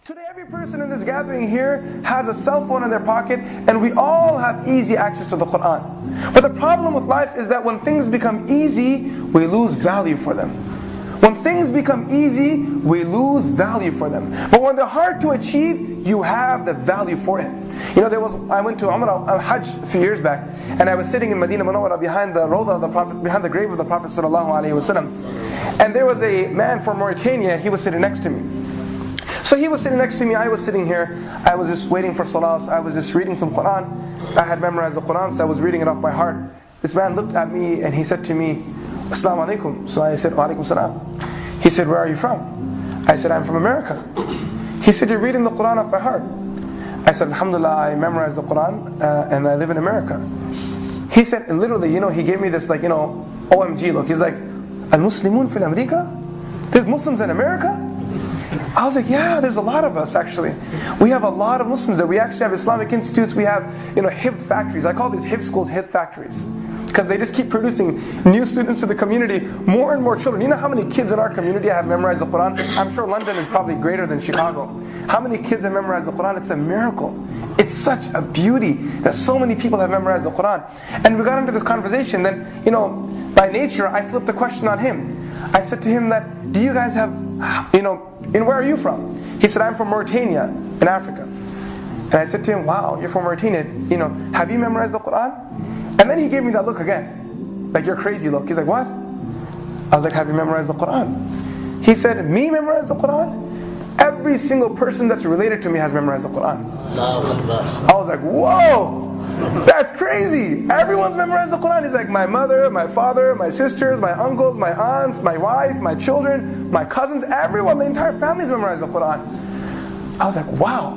Today, every person in this gathering here has a cell phone in their pocket, and we all have easy access to the Quran. But the problem with life is that when things become easy, we lose value for them. When things become easy, we lose value for them. But when they're hard to achieve, you have the value for it. You know, I went to Umrah, Hajj a few years back, and I was sitting in Medina Munawwara behind the Rawda of the Prophet, behind the grave of the Prophet ﷺ. And there was a man from Mauritania. He was sitting next to me. So he was sitting next to me, I was sitting here, I was just waiting for Salah, I was just reading some Quran. I had memorized the Quran, so I was reading it off by heart. This man looked at me and he said to me, Assalamu alaikum. So I said, Wa alaikum salam. He said, where are you from? I said, I'm from America. He said, you're reading the Quran off by heart. I said, Alhamdulillah, I memorized the Quran and I live in America. He said, literally, he gave me this OMG look. He's like, Al-Muslimun fil America? There's Muslims in America? I was like, yeah, there's a lot of us actually. We have a lot of Muslims there. We actually have Islamic institutes. We have, Hifz factories. I call these Hifz schools Hifz factories, because they just keep producing new students to the community, more and more children. You know how many kids in our community have memorized the Quran? I'm sure London is probably greater than Chicago. How many kids have memorized the Quran? It's a miracle. It's such a beauty that so many people have memorized the Quran. And we got into this conversation, then, by nature, I flipped the question on him. I said to him that, do you guys have, and where are you from? He said, I'm from Mauritania, in Africa. And I said to him, wow, you're from Mauritania, have you memorized the Quran? And then he gave me that look again, like you're crazy look. He's like, what? I was like, have you memorized the Quran? He said, me memorize the Quran? Every single person that's related to me has memorized the Quran. I was like, whoa! That's crazy. Everyone's memorized the Quran. He's like, my mother, my father, my sisters, my uncles, my aunts, my wife, my children, my cousins, everyone, the entire family's memorized the Quran. I was like, wow.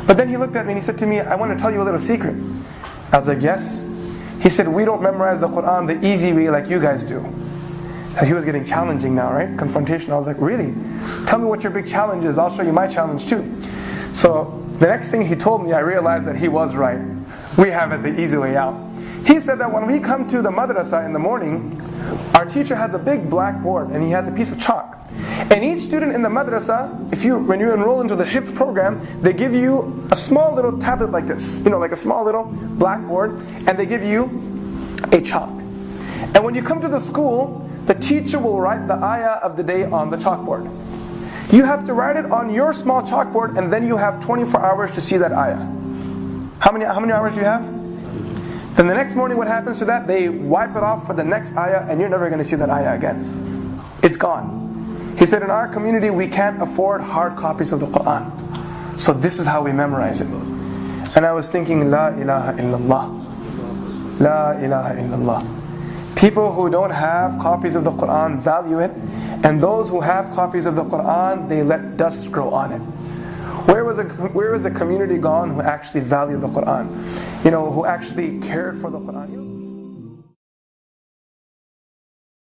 But then he looked at me and he said to me, I want to tell you a little secret. I was like, yes. He said, we don't memorize the Quran the easy way like you guys do. He was getting challenging now, right? Confrontation. I was like, really? Tell me what your big challenge is. I'll show you my challenge too. So the next thing he told me, I realized that he was right. We have it the easy way out. He said that when we come to the madrasa in the morning, our teacher has a big blackboard and he has a piece of chalk. And each student in the madrasa, when you enroll into the Hifz program, they give you a small little tablet like this, like a small little blackboard, and they give you a chalk. And when you come to the school, the teacher will write the ayah of the day on the chalkboard. You have to write it on your small chalkboard, and then you have 24 hours to see that ayah. How many hours do you have? Then the next morning what happens to that? They wipe it off for the next ayah, and you're never going to see that ayah again. It's gone. He said, in our community we can't afford hard copies of the Quran. So this is how we memorize it. And I was thinking, La ilaha illallah. La ilaha illallah. People who don't have copies of the Quran value it, and those who have copies of the Quran, they let dust grow on it. Where was a community gone who actually valued the Quran? Who actually cared for the Quran?